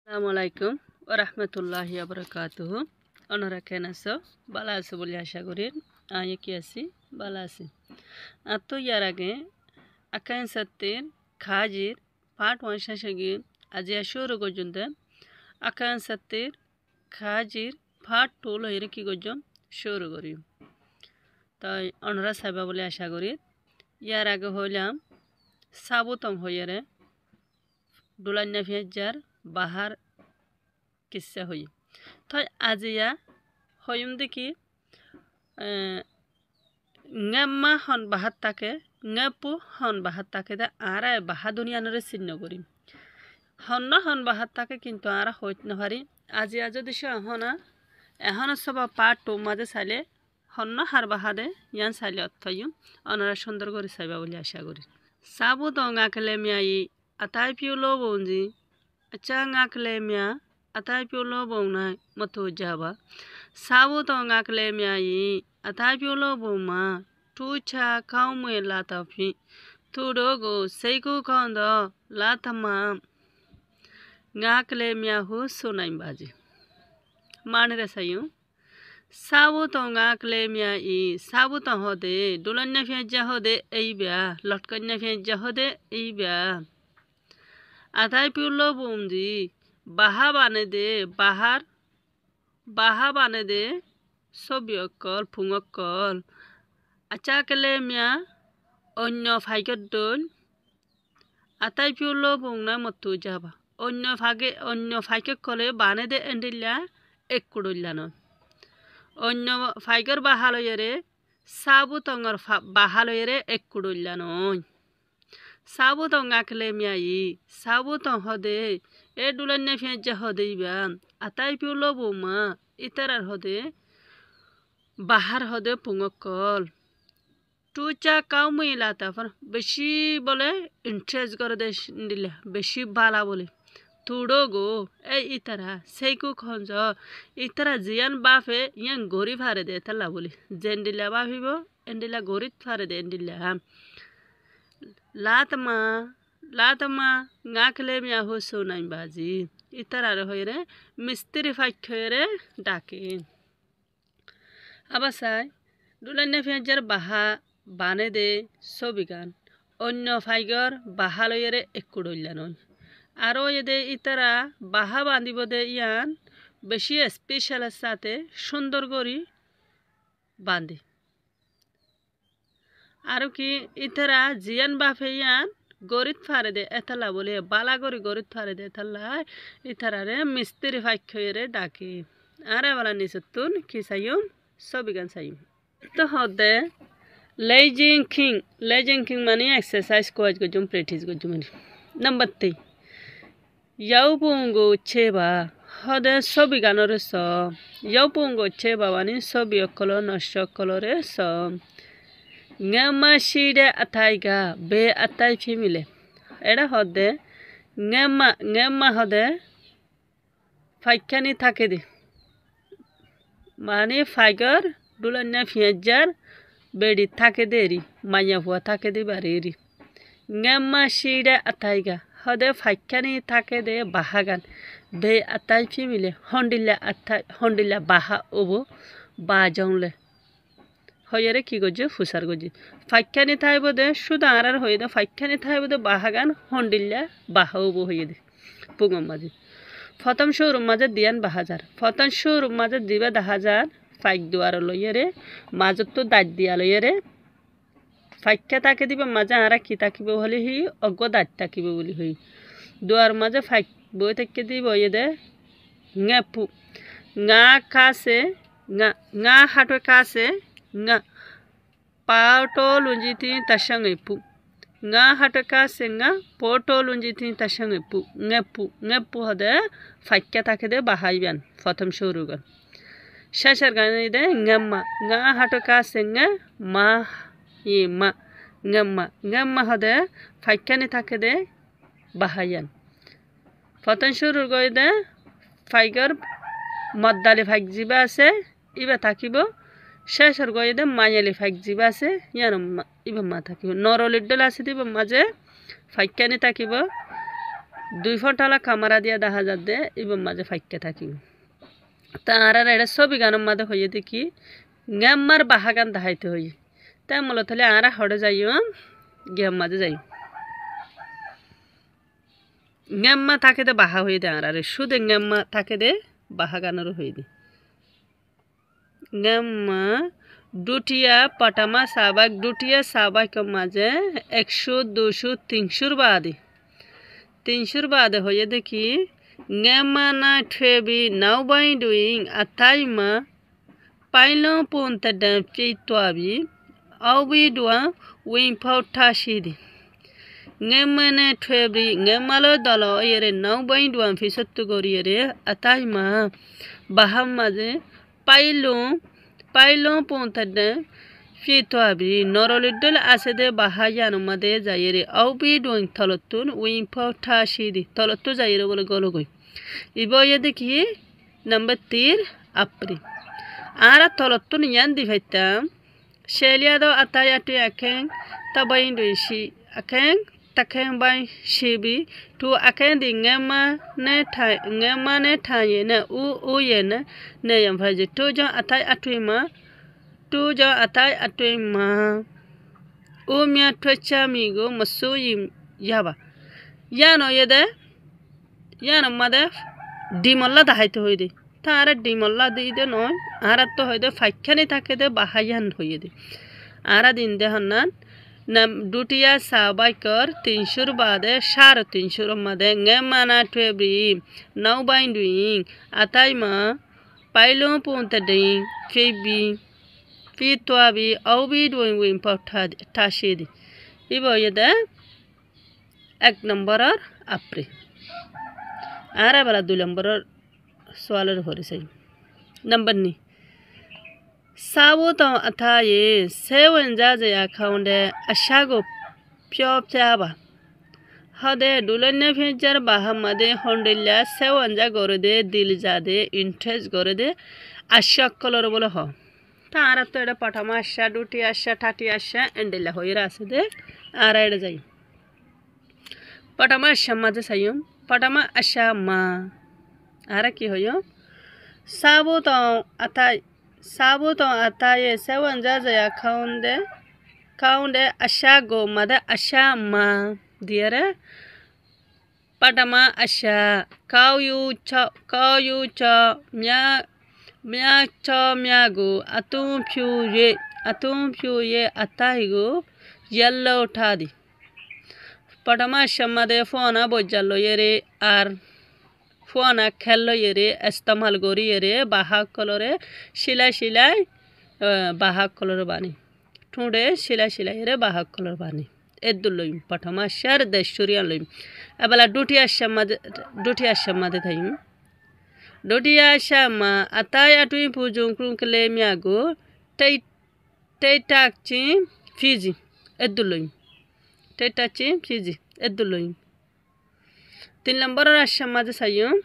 আসসালামাইকুম ও রহমতুল্লাহি আবরকাতুহু। ওনারা কেন আছো? ভালো আছো বলে আশা করি। আমি কি আছি? ভালো আছি। আর তো ইয়ার আগে আকান সত্যের খাজির পাঠ ওয়ানশাসগি আজি শুরু পর্যন্ত আকান সত্যের খাজির পাঠ টোল হয়ে কি গজন শুরু করি। তাই ওনারা সাইবা বলে আশা করি। ইয়ার আগে হইলাম সাবুতং হইয়ারে ডুলান্না ফিয়াজার বাহার কিসা হই। তাই আজিয়া হইম দেখি ngama hon bahat take ngapu hon bahat take da ara baha দুনিয়া নরে চিহ্ন করি হন বাহাত থাকে কিন্তু আরা হইত না পারি আজি যদি সে হনা এখন সব পার্ট টু মাঝে চাইলে হন্য হার বাহাদে ইয়ান চাইলে অর্থয়ু অনারা সুন্দর করে চাইবা বলে আশা করি। সাবু তো গাঁকলে মিয়াই আতাই পিউলো বৌজি আচ্ছা গাঁকলে মিয়া আতাই পিউলো বৌ নাই মতো যাবা সাবু তো গাঁকলে মিয়াই আতাই পিউলো বৌমা তুছা খাও মুই লাতাফি তুডোগো সেইকু খাওন দ লাতামা গাঁকলে মিয়া হু সোনাই বাজি मान रे सयू साबु तो गाँकले मिया ई साबु तो हो दे दुलन्या फेंजा हो दे ए ब्या लटकन्या फेंजा हो दे ए ब्या आधाई पिउलो बुमजी बाहा बाने दे बाहा बाने दे सबियकल फुंगकल आचा केले मिया अन्य फाइकत दोल आताई पिउलो बुंगना मत्तु जाबा अन्य फाइकत कले बाने दे एंडिल्या एक कुडुल्लानो अन्य फाइगर बाहालयरे साबु तंगर बाहालयरे एक कुडुल्लानो साबु तंगाकले मियाई साबु तंग हदे ए डुलन्ने फेंजा हदेइबा आताई पिउलो बुमा इतरार हदे बाहार हदे पुंगकल टुचा काउ मुइला ताफर बेशी बोले इंटरेस्ट कर दे दिले बेशी बाला बोले तुडोगो ए इतरा सेकु खंज इतरा जियान बाफे यान गोरी फारे दे तला बोली जेंडिला बाफिबो एंडिला गोरी फारे दे एंडिला लातमा गाखले मिया हो सोनाई बाजी इतरा रे होय रे मिस्त्री फाइखरे डाके आबासाय दुलन्ने फेंजार बाहा बाने दे सबिगान अन्य फाइगर बाहालयरे एककुडइलानो आरो ये इतरा बाहा बांधिब दे यान बेशी स्पेशल साथे सुंदर करी बांधे आरो कि इतरा जियान बाफे यान गरीत फारे दे एतला बोले बाला करी गरीत फारे दे एतला इतरा रे मिस्त्री फाइखरे डाके आरे वाला निसतुन कि सायुम सबिगान सायुम तो होदे लेजिंग किंग माने एक्सरसाइज कोज को जुम प्रैक्टिस को जुम नंबर 3 याउपुंगो छेबा हदे सभी गानरे स याउपुंगो छेबा वानी सभी अकल नष्ट कलरे स ngamashide ataiga be atai femile एड़ा हदे ngama हदे फाइकानी थाके दे माने फाइगर दुलन्या फियाजार बेडी थाके देरी माया हुआ थाके दे बारेरी ngamashide ataiga हदे फाइकानी थाके दे बाहागान बे आताई फिमिले हंडिला बाहा ओबो बाजंले हयरे की गजे फुसार गजे फाइकानी थाइब दे सुदा आरार होय दे फाइकानी थाइब दे बाहागान हंडिला बाहा ओबो होय दे पुगम माजे प्रथम शुरू माजे दियान बाहाजार प्रथम शुरू माजे दिबा 10000 फाइक दुआर लयरे माजत तो दाद दिया लयरे फाइका ताके दिबे माजे आरा की ताकिबे हले हि अग्ग दाद ताकिबे बोली हई दुआर माजे फाइक बय ताके दिबे ये दे ngapु nga kase nga hatu kase nga pato lunjiti tasangai pu nga hatu kase nga poto lunjiti tasangai pu ngapu hade faikka take de bahaiban prothom shuru gan shashar gane de ngamma nga hatu kase nga ma ma ngama hade faikani take de bahayan প্রথম শুরুর গয় দে ফাইগার মদ্দালি ফাইক জিবা আছে ইবা থাকিব শেষর গয় দে মায়ালি ফাইক জিবা আছে ইয়ার ইবা মা থাকিব নরলিডল আছে দিবা মাঝে ফাইকানি থাকিব 2 ফটালা কামারা দিয়া দেখা যাচ্ছে ইবম মাঝে ফাইটে থাকি তা আর এটা ছবি গানের মাঝে হইয়ে দেখি গেম্মার বাহাগান দেখাইতে হই তাই মূলত তাহলে আর হড়ে যাইও গেম মাঝে যাই গেম্মা থাকে দে বাহা হয়ে দে আর শুধু গেম্মা থাকে দে বাহাগানেরও হয়ে দে গেম্মা দুটিয়া পটামা সাবাক দুটিয়া সাবাকের মাঝে 100 200 300 বাদে 300 বাদে হয়ে দেখি গেম্মা না ঠেবি নাও বাই ডুইং আতাইমা পাইলো পন্তা ডামচি তোয়াবি আউবি ডুয়া উইং ফাউ ঠাসিদি গেম্মানে ঠেবি গেম্মালো দল এরে নাও বাই ডুয়া ফিসত্তু গরিয়ে আতাইমা বাহাম মাঝে পাইলো পন্তা ডাম ফিতোয়াবি নরলিডল আছে দে বাহায়ান মাদে যাইরে আউবি ডুইং থলতুন উইং ফাউ ঠাসিদি থলতু যাইরে বলে গলগই ইবয়ে দেখি নাম্বার 3 আপরি আর তলতুন ইয়ান দি ভাইতাম শেলিয়া দো আতাই আটি আকেং তাবাইন দুইশি আকেং তাকেং বাই শিবি টু আকেং দি ngema ne thaye ne u ye ne yam phaje to jo atai atui ma u mya twacha mi go maso yim yaba yano yede yano made dimalla dahaite hoide তারা ডিমল্লা দিয়ে দে নয় আর তো হয়তো ফাইখানি থাকে দে বাহাইয়ান হয়ে দে আর দিন দে হন্নান দুটিয়া সাবাইকর 300 বাদে 350 মাদে গেমানা ঠেবরি নাও বাইন দুইং আতাইমা পাইলো পন্তা দিং ফিবি ফিতোয়াবি আউবি দুইং উইং পাঠা ঠাসি দি ইবয়ে দে 1 নম্বরের আপরে আর বলা 2 নম্বরের সোয়ালের হরে সাই নাম্বার নি সাবো তো আথায়ে সেवन जाजे अकाउंटे अशागो प्योप्याबा हदे दुलन्ने फेजर बाहमदे होंडिल्ला सेवन जा गरदे दिल जादे इंटरेस्ट गरदे अशाक कलर बोले हो तारा तो एडा पटामा अशा डुटी अशा ठाटी अशा एंडिल्ला होइरा আছে দে আর এডা যাই पटामा अशा माजे सायम पटामा अशा मा आरा की होयो साबो तो आताये सेवन जाया खाउंडे अशा गो मदे अशा मा दियरे पटामा अशा कायु च म्या गो अतुम फ्यू ये अताइगो येल्लो उठा दी पटामा अशा मदे फोना बोजल्लो येरे आर फोना खेलो येरे इस्तेमाल करी येरे बाहा कलरे सिलाई बाहा कलर बानी ठुंडे सिलाई येरे बाहा कलर बानी एदुल लइम पठमा शर देशुरिया लइम अबला डुटिया शम्मा दे थाइम डुटिया शम्मा अताय अटुई पुजुं क्रुंकले मियागो टेटाची फिजी एदुल लइम टेटाची फिजी एदुल लइम 3 नंबर राशम माजे सायम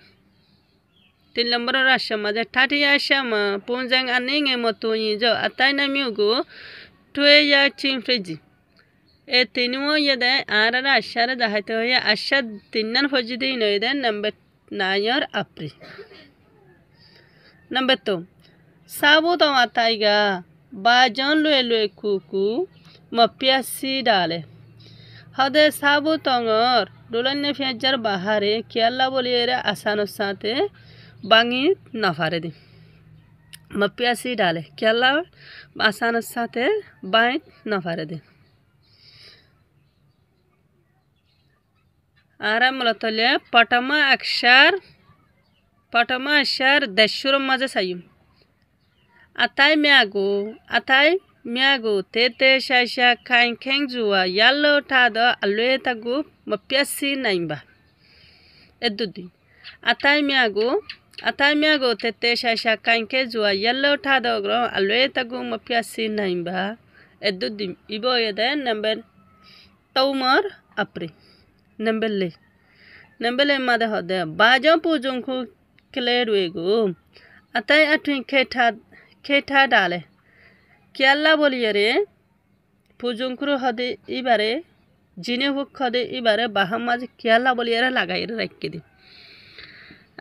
3 नंबर राशम माजे ठाटिया शम पुंजंग अनिंगे मतोई जो अताइना मिउगो टुया चिंफ्रिजी ए तिनुओ यदे आरा राशर दाहते होया अशा तिन्नन फजिदि नयदे नंबर 9 अप्री नंबर 2 साबो तो अताइगा बाजन लुए कुकु मपियासी डाले हदे साबो तंगर डोलन्ने फेजर बाहरे केला बोलिए आसानो साथे बांगी नफारे दी मपियासी डाले केला आसानो साथे बाई नफारे दी आरा मलतले पटमा अक्षर देशुर मजे सायम अताई म्यागो तेते शाशा खाइं जुआ यालो ठादो अलवे तगु मपियासी नाइंबा एदुदी अताई म्यागो तेते शाशा खाइं जुआ यालो ठादो ग्रो अलवे तगु मपियासी नाइंबा एदुदी इबो यदे नंबर तौमर अपरे नंबर ले मादे होदे बाजो पुजुं खु क्लेरुएगो अताई अठुई खेठा डाले केला बोलिए रे पुजुंक्रो हदे इबारे জিনে পক্ষ দে এবারে বাহার মাঝে খেয়ালা বলি এরা লাগাই রাখি দি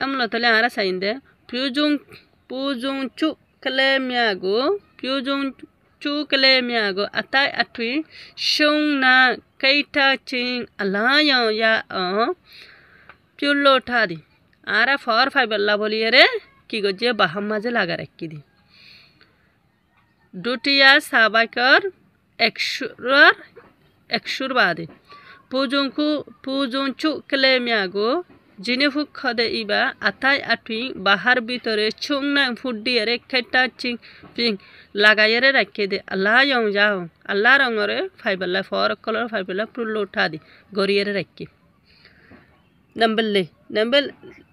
আমলো তাহলে আরা চাইন দে পুজুং চু কেলে মিয়াগো পুজুং চু কেলে মিয়াগো আতাই আতুই সুং না কেইটা চিং আলায়াও ইয়া পিউলো উঠা দি আরা ফর ফাইবাল্লা বলি এরে কি গজে বাহার মাঝে লাগা রাখি দি দুটিয়া সাবাইকর একশুর বাদে পুজুং চু কেলে মিয়াগো জিনে পক্ষ দে ইবা আতাই আতুই বাহার ভিতরে ছুং না ফুট দিয়ে রে খেটা চিং পিং লাগাইরে রাখি দে আল্লাহ যাও আল্লাহ রঙরে ফাইবাল্লা ফর কলর ফাইবাল্লা পুল্লো উঠা দি গড়িয়ে রাখি नंबर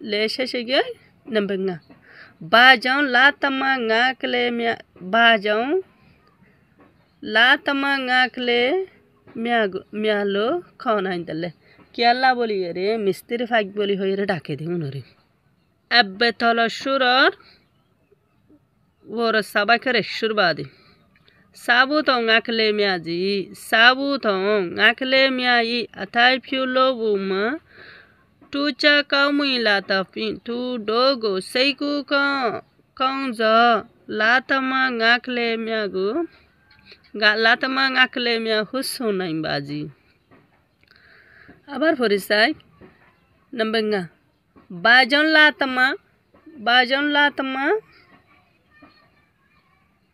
ले শেষে গিয়ে number nga bajaw la tama ngakle bajaw la tama ngakle mialo খাওনা ইনতালে কি আল্লাহ বলি রে মিস্ত্রি ফাইক বলি হইরে ডাকে দি উনরে আব্বে তল সুরর ওর সাবাইকে রেশুর বাদি সাবুত ngakle miaji সাবুত ngakle miai atai phiulo buma tu cha cao mui la ta pin tu dogo seiku kong zo la tama ngakle miagu la tama ngakle mia husu naim baji abar forisai number nga bajon la tama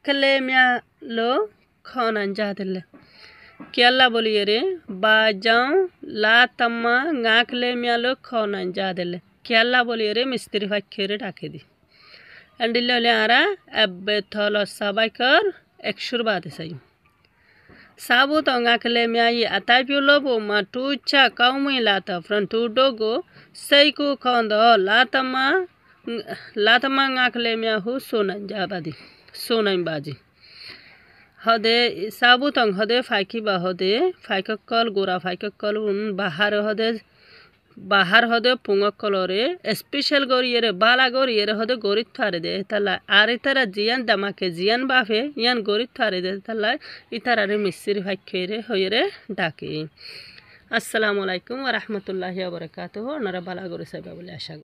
kle mia lo khonan jadelle কি আল্লাহ বলি রে বাজাও লা তাম্মা গাঁকলে মিয়ালো খাওনা যা দিলে কি আল্লাহ বলি রে মিস্ত্রি ফাঁকে ডাকে দি এন্ডিলে হলে আরা এব্বে থল সাবাইকর একশুর বাদে চাই সাবু তো গাঁকলে মিয়াই আতাই পিউলো মা টুচা কাউমুই লাতা ফ্রন টু ডোগো সেইকু খন্দ লাতামা গাঁকলে মিয়া হু সোনাই বাজি হদে সাবুতং হদে ফাইকি বা হদে ফাইককল গোরা ফাইককল বাহার হদে পুঙকলরে স্পেশাল গরিয়েরে বালা গরিয়েরে হদে গরিত থারে দে তালা আর ইতারা জিয়ান দামাকে জিয়ান বাফে ইয়ান গরিত থারে দে তালা ইতারারে মিস্ত্রি ফাইকেরে হইরে ডাকে আসসালামু আলাইকুম ওয়া রাহমাতুল্লাহি ওয়া বারাকাতুহু ওনারা বালা গরি সাইবা বলে আশা